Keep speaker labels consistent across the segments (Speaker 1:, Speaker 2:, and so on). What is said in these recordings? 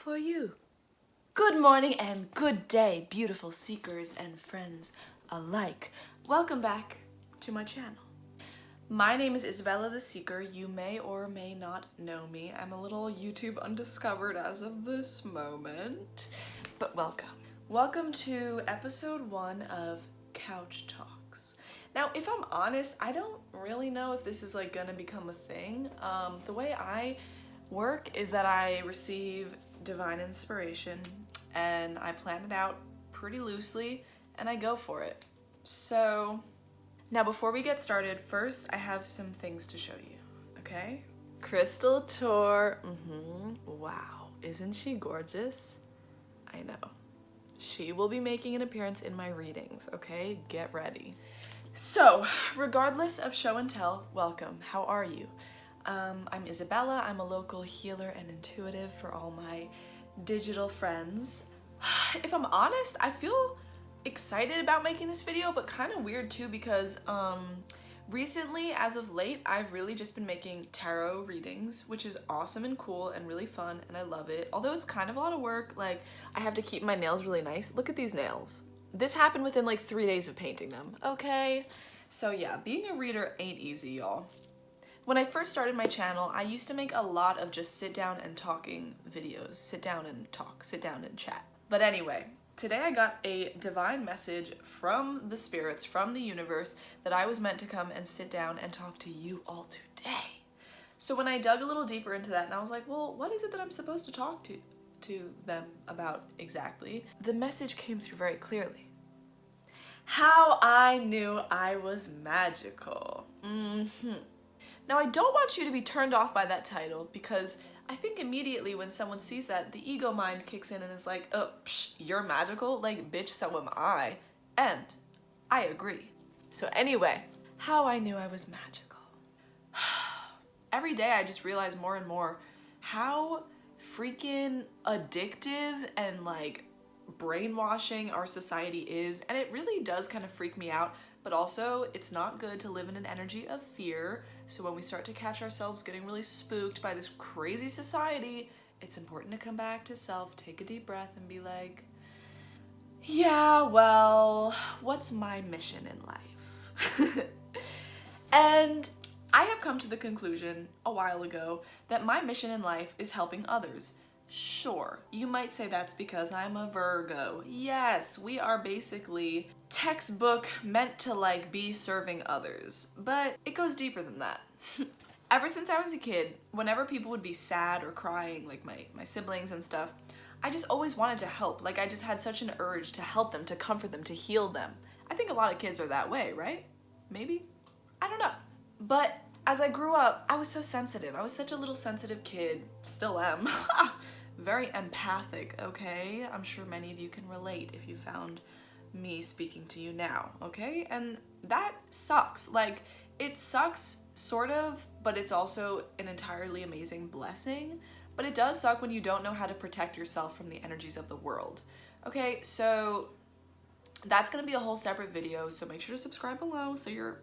Speaker 1: for you. Good morning and good day, beautiful seekers and friends alike. Welcome back to my channel. My name is Isabella the Seeker. You may or may not know me. I'm a little YouTube undiscovered as of this moment, but welcome. Welcome to episode 1 of Couch Talks. Now, if I'm honest, I don't really know if this is like gonna become a thing. The way I work is that I receive divine inspiration and I plan it out pretty loosely and I go for it. So now before we get started, first I have some things to show you, okay? Crystal tour. Wow, isn't she gorgeous? I know. She will be making an appearance in my readings, okay? Get ready. So, regardless of show and tell, welcome. How are you? I'm Isabella. I'm a local healer and intuitive for all my digital friends. If I'm honest, I feel excited about making this video, but kind of weird too because recently, as of late, I've really just been making tarot readings, which is awesome and cool and really fun, and I love it. Although it's kind of a lot of work, like I have to keep my nails really nice. Look at these nails. This happened within like 3 days of painting them, okay? So yeah, being a reader ain't easy, y'all. When I first started my channel, I used to make a lot of just sit down and talking videos. Sit down and talk, sit down and chat. But anyway, today I got a divine message from the spirits, from the universe, that I was meant to come and sit down and talk to you all today. So when I dug a little deeper into that and I was like, well, what is it that I'm supposed to talk to them about exactly? The message came through very clearly. How I knew I was magical. Now I don't want you to be turned off by that title because I think immediately when someone sees that, the ego mind kicks in and is like, oh, psh, you're magical? Like, bitch, so am I. And I agree. So anyway, how I knew I was magical. Every day I just realize more and more how freaking addictive and like brainwashing our society is, and it really does kind of freak me out, but also it's not good to live in an energy of fear. So when we start to catch ourselves getting really spooked by this crazy society, it's important to come back to self, take a deep breath and be like, yeah, well, what's my mission in life? And I have come to the conclusion a while ago that my mission in life is helping others. Sure, you might say that's because I'm a Virgo. Yes, we are basically textbook meant to like be serving others, but it goes deeper than that. Ever since I was a kid, whenever people would be sad or crying, like my siblings and stuff, I just always wanted to help. Like I just had such an urge to help them, to comfort them, to heal them. I think a lot of kids are that way, right? Maybe? I don't know. But as I grew up, I was so sensitive. I was such a little sensitive kid, still am. Very empathic, okay? I'm sure many of you can relate if you found me speaking to you now, okay? And that sucks. Like, it sucks, sort of, but it's also an entirely amazing blessing. But it does suck when you don't know how to protect yourself from the energies of the world. Okay, so that's gonna be a whole separate video, so make sure to subscribe below so you're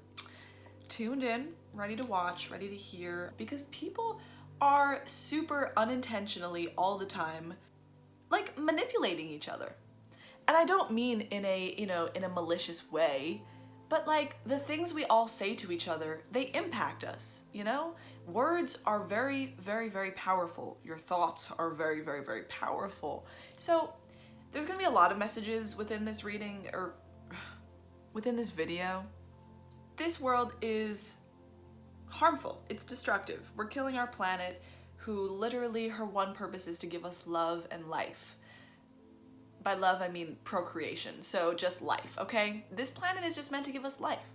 Speaker 1: tuned in, ready to watch, ready to hear, because people are super unintentionally all the time like manipulating each other. And I don't mean in a, in a malicious way, but like the things we all say to each other, they impact us, you know? Words are very, very, very powerful. Your thoughts are very, very, very powerful. So there's gonna be a lot of messages within this reading or within this video. This world is harmful. It's destructive. We're killing our planet, who literally her one purpose is to give us love and life. By love, I mean procreation. So just life, okay? This planet is just meant to give us life.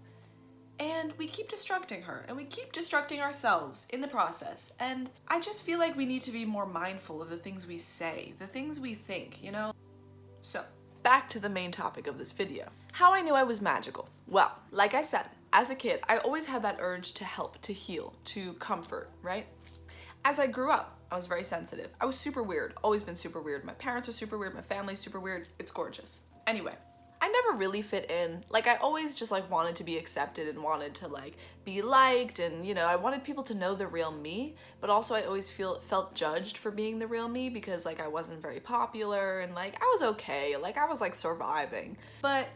Speaker 1: And we keep destructing her, and we keep destructing ourselves in the process. And I just feel like we need to be more mindful of the things we say, the things we think, you know? So, back to the main topic of this video. How I knew I was magical. Well, like I said, as a kid, I always had that urge to help, to heal, to comfort, right? As I grew up, I was very sensitive. I was super weird, always been super weird. My parents are super weird, my family's super weird. It's gorgeous. Anyway, I never never really fit in. Like, I always just like wanted to be accepted and wanted to like be liked, and you know, I wanted people to know the real me, but also I always felt judged for being the real me because like I wasn't very popular and like I was okay, like I was like surviving. But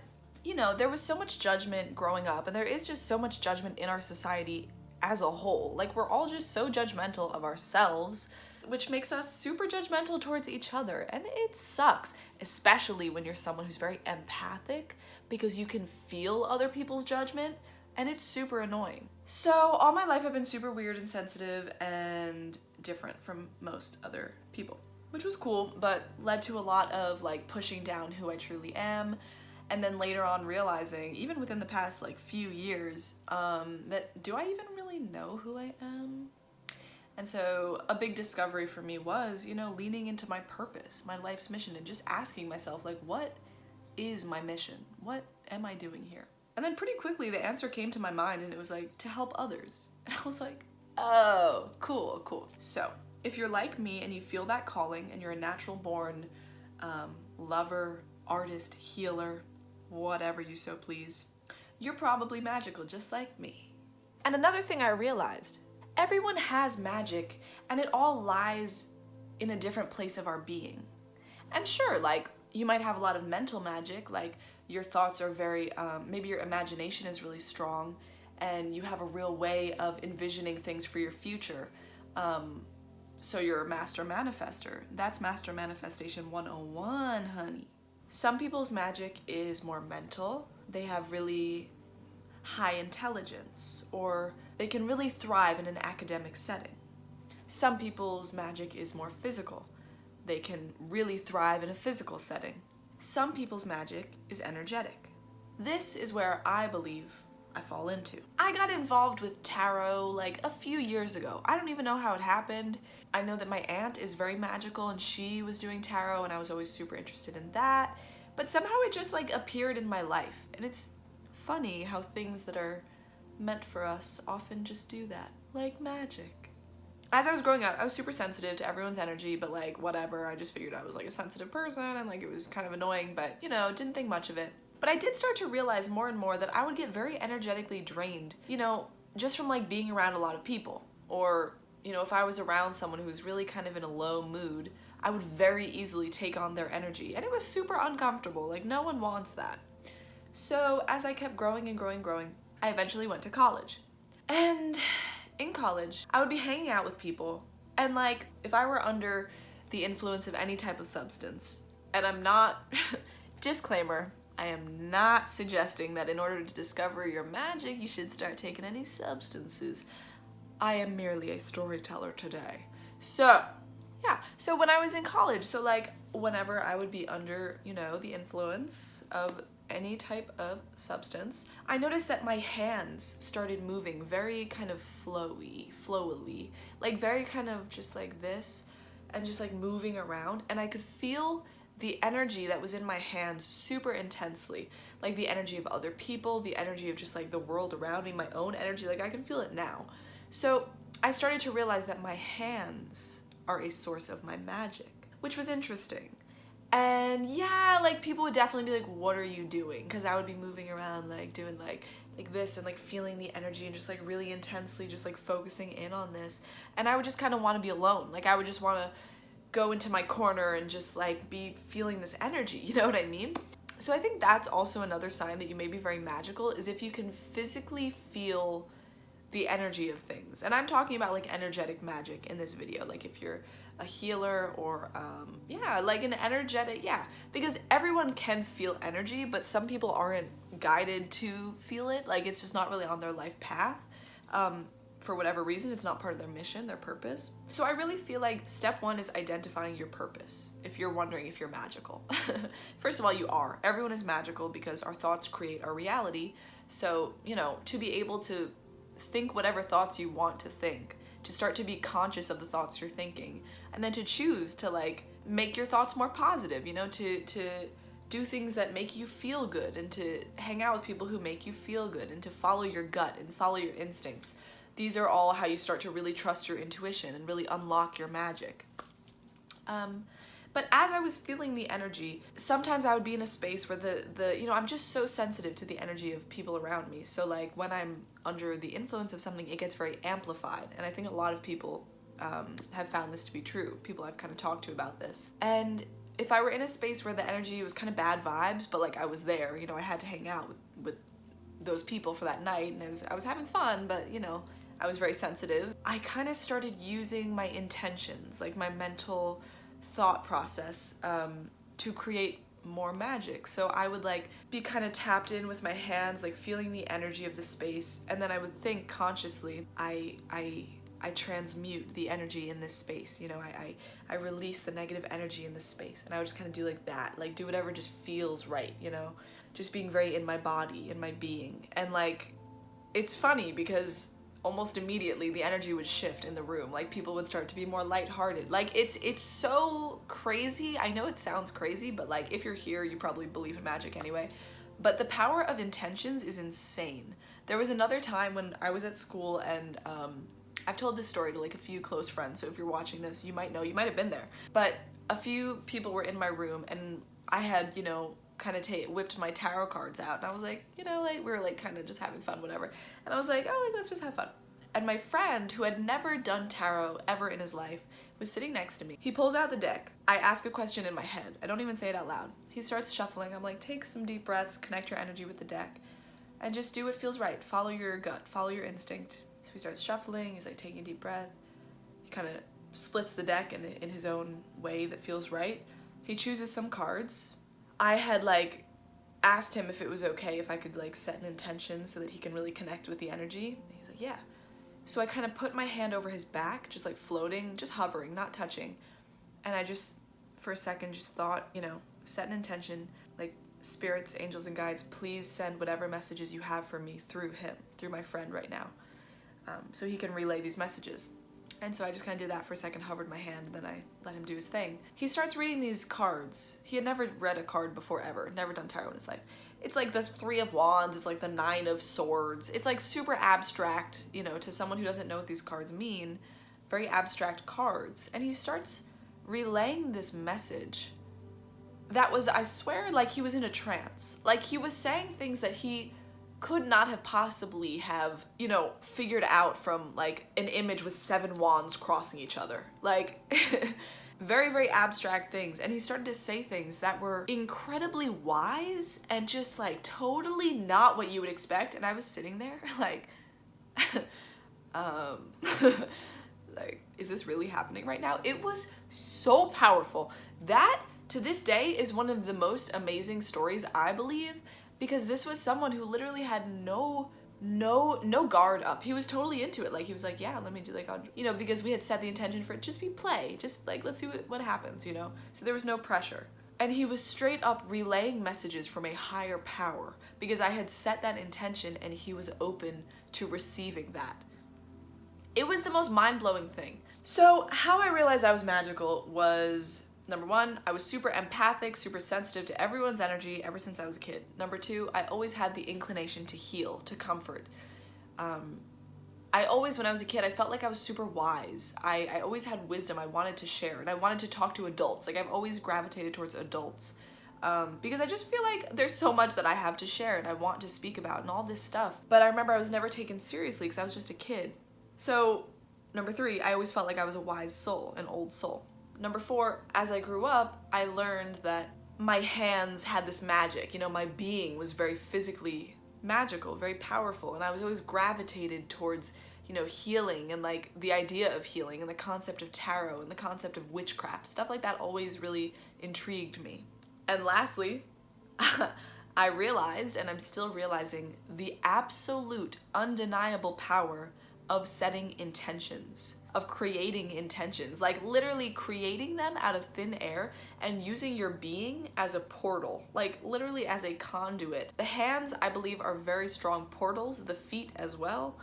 Speaker 1: you know, there was so much judgment growing up, and there is just so much judgment in our society as a whole. Like, we're all just so judgmental of ourselves, which makes us super judgmental towards each other, and it sucks, especially when you're someone who's very empathic, because you can feel other people's judgment, and it's super annoying. So all my life I've been super weird and sensitive and different from most other people, which was cool, but led to a lot of like pushing down who I truly am. And then later on realizing, even within the past like few years, that do I even really know who I am? And so a big discovery for me was, you know, leaning into my purpose, my life's mission, and just asking myself, like, what is my mission? What am I doing here? And then pretty quickly the answer came to my mind, and it was like, to help others. And I was like, oh, cool, cool. So if you're like me and you feel that calling and you're a natural born lover, artist, healer, whatever you so please, you're probably magical just like me. And another thing I realized, everyone has magic, and it all lies in a different place of our being. And sure, like, you might have a lot of mental magic, like your thoughts are very, maybe your imagination is really strong, and you have a real way of envisioning things for your future. So you're a master manifester. That's Master Manifestation 101, honey. Some people's magic is more mental. They have really high intelligence, or they can really thrive in an academic setting. Some people's magic is more physical. They can really thrive in a physical setting. Some people's magic is energetic. This is where I believe I fall into. I got involved with tarot like a few years ago. I don't even know how it happened. I know that my aunt is very magical and she was doing tarot, and I was always super interested in that. But somehow it just like appeared in my life. And it's funny how things that are meant for us often just do that, like magic. As I was growing up, I was super sensitive to everyone's energy, but like whatever, I just figured I was like a sensitive person, and like it was kind of annoying, but you know, didn't think much of it. But I did start to realize more and more that I would get very energetically drained, you know, just from like being around a lot of people. Or, you know, if I was around someone who was really kind of in a low mood, I would very easily take on their energy, and it was super uncomfortable. Like, no one wants that. So as I kept growing and growing, I eventually went to college. And in college, I would be hanging out with people, and like, if I were under the influence of any type of substance, and I'm not, disclaimer, I am not suggesting that in order to discover your magic, you should start taking any substances. I am merely a storyteller today. So, yeah, so when I was in college, so like, whenever I would be under, you know, the influence of any type of substance, I noticed that my hands started moving very kind of flowily, like very kind of just like this, and just like moving around, and I could feel the energy that was in my hands super intensely, like the energy of other people, the energy of just like the world around me, my own energy, like I can feel it now. So I started to realize that my hands are a source of my magic, which was interesting. And yeah, like people would definitely be like, what are you doing? Because I would be moving around like doing like this and like feeling the energy and just like really intensely just like focusing in on this. And I would just kind of want to be alone. Like I would just want to go into my corner and just like be feeling this energy, you know what I mean? So I think that's also another sign that you may be very magical, is if you can physically feel the energy of things. And I'm talking about like energetic magic in this video, like if you're a healer or yeah, like an energetic, yeah, because everyone can feel energy, but some people aren't guided to feel it. Like it's just not really on their life path. For whatever reason, it's not part of their mission, their purpose. So I really feel like step one is identifying your purpose, if you're wondering if you're magical. First of all, you are. Everyone is magical because our thoughts create our reality. So, you know, to be able to think whatever thoughts you want to think, to start to be conscious of the thoughts you're thinking, and then to choose to like make your thoughts more positive, you know, to do things that make you feel good, and to hang out with people who make you feel good, and to follow your gut and follow your instincts. These are all how you start to really trust your intuition and really unlock your magic. But But as I was feeling the energy, sometimes I would be in a space where I'm just so sensitive to the energy of people around me. So like when I'm under the influence of something, it gets very amplified. And I think a lot of people have found this to be true. People I've kind of talked to about this. And if I were in a space where the energy was kind of bad vibes, but like I was there, I had to hang out with those people for that night, and I was having fun, but I was very sensitive. I kind of started using my intentions, like my mental thought process, to create more magic. So I would like be kind of tapped in with my hands, like feeling the energy of the space, and then I would think consciously, I transmute the energy in this space. I release the negative energy in this space, and I would just kind of do like that, like do whatever just feels right, just being very in my body, in my being. And like, it's funny because almost immediately the energy would shift in the room. Like people would start to be more lighthearted. Like it's so crazy. I know it sounds crazy, but like if you're here, you probably believe in magic anyway. But the power of intentions is insane. There was another time when I was at school, and I've told this story to like a few close friends, so if you're watching this, you might know, you might have been there. But a few people were in my room, and I had, kind of whipped my tarot cards out, and I was like, like we were like kind of just having fun, whatever. And I was like, oh, like let's just have fun. And my friend, who had never done tarot ever in his life, was sitting next to me. He pulls out the deck. I ask a question in my head. I don't even say it out loud. He starts shuffling. I'm like, take some deep breaths, connect your energy with the deck, and just do what feels right. Follow your gut, follow your instinct. So he starts shuffling. He's like taking a deep breath. He kind of splits the deck in his own way that feels right. He chooses some cards. I had like asked him if it was okay if I could like set an intention so that he can really connect with the energy. He's like, yeah. So I kind of put my hand over his back, just like floating, just hovering, not touching. And I just, for a second, just thought, set an intention, like, spirits, angels, and guides, please send whatever messages you have for me through him, through my friend right now, so he can relay these messages. And so I just kind of did that for a second, hovered my hand, and then I let him do his thing. He starts reading these cards. He had never read a card before ever, never done tarot in his life. It's like the 3 of Wands, it's like the 9 of Swords. It's like super abstract, to someone who doesn't know what these cards mean, very abstract cards. And he starts relaying this message that was, I swear, like he was in a trance. Like he was saying things that he could not have possibly have, figured out from like an image with 7 wands crossing each other. Like very, very abstract things. And he started to say things that were incredibly wise and just like totally not what you would expect. And I was sitting there like, like, is this really happening right now? It was so powerful. That to this day is one of the most amazing stories, I believe, because this was someone who literally had no guard up. He was totally into it. Like he was like, yeah, let me do like, because we had set the intention for it just be play, just like, let's see what happens, So there was no pressure. And he was straight up relaying messages from a higher power because I had set that intention and he was open to receiving that. It was the most mind-blowing thing. So how I realized I was magical was, number 1, I was super empathic, super sensitive to everyone's energy ever since I was a kid. Number 2, I always had the inclination to heal, to comfort. I always, when I was a kid, I felt like I was super wise. I always had wisdom I wanted to share, and I wanted to talk to adults. Like I've always gravitated towards adults because I just feel like there's so much that I have to share and I want to speak about and all this stuff. But I remember I was never taken seriously because I was just a kid. So number 3, I always felt like I was a wise soul, an old soul. Number 4, as I grew up, I learned that my hands had this magic. My being was very physically magical, very powerful, and I was always gravitated towards, healing and like the idea of healing and the concept of tarot and the concept of witchcraft. Stuff like that always really intrigued me. And lastly, I realized, and I'm still realizing, the absolute undeniable power of setting intentions, of creating intentions, like literally creating them out of thin air and using your being as a portal, like literally as a conduit. The hands, I believe, are very strong portals, the feet as well,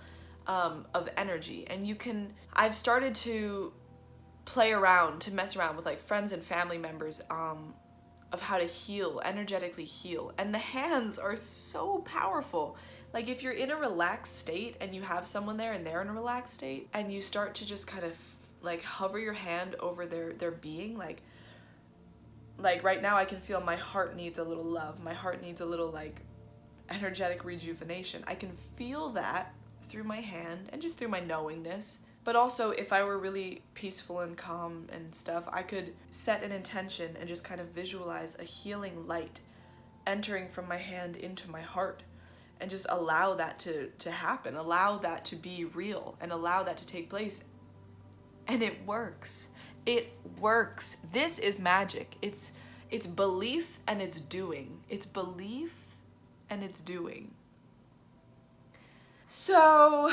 Speaker 1: of energy. And I've started to play around, to mess around with like friends and family members of how to heal, energetically heal. And the hands are so powerful. Like if you're in a relaxed state and you have someone there and they're in a relaxed state and you start to just kind of like hover your hand over their being, like Like right now I can feel my heart needs a little love. My heart needs a little like energetic rejuvenation. I can feel that through my hand and just through my knowingness. But also if I were really peaceful and calm and stuff, I could set an intention and just kind of visualize a healing light entering from my hand into my heart and just allow that to happen, allow that to be real and allow that to take place. And it works. It works. This is magic. It's belief and it's doing. It's belief and it's doing. So,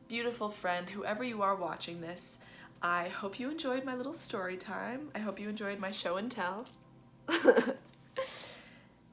Speaker 1: beautiful friend, whoever you are watching this, I hope you enjoyed my little story time. I hope you enjoyed my show and tell.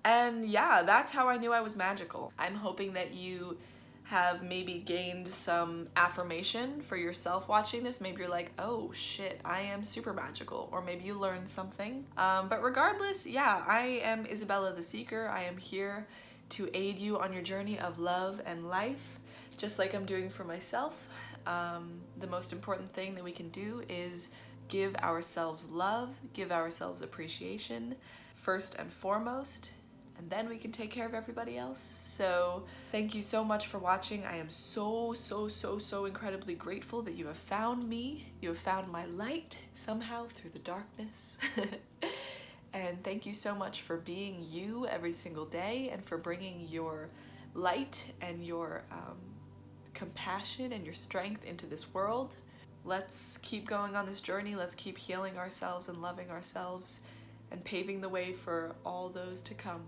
Speaker 1: And yeah, that's how I knew I was magical. I'm hoping that you have maybe gained some affirmation for yourself watching this. Maybe you're like, oh shit, I am super magical. Or maybe you learned something. But regardless, yeah, I am Isabella the Seeker. I am here to aid you on your journey of love and life, just like I'm doing for myself. The most important thing that we can do is give ourselves love, give ourselves appreciation, first and foremost, and then we can take care of everybody else. So thank you so much for watching. I am so incredibly grateful that you have found me. You have found my light somehow through the darkness. And thank you so much for being you every single day and for bringing your light and your compassion and your strength into this world. Let's keep going on this journey. Let's keep healing ourselves and loving ourselves and paving the way for all those to come.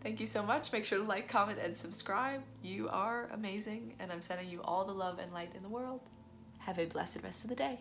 Speaker 1: Thank you so much. Make sure to like, comment, and subscribe. You are amazing, and I'm sending you all the love and light in the world. Have a blessed rest of the day.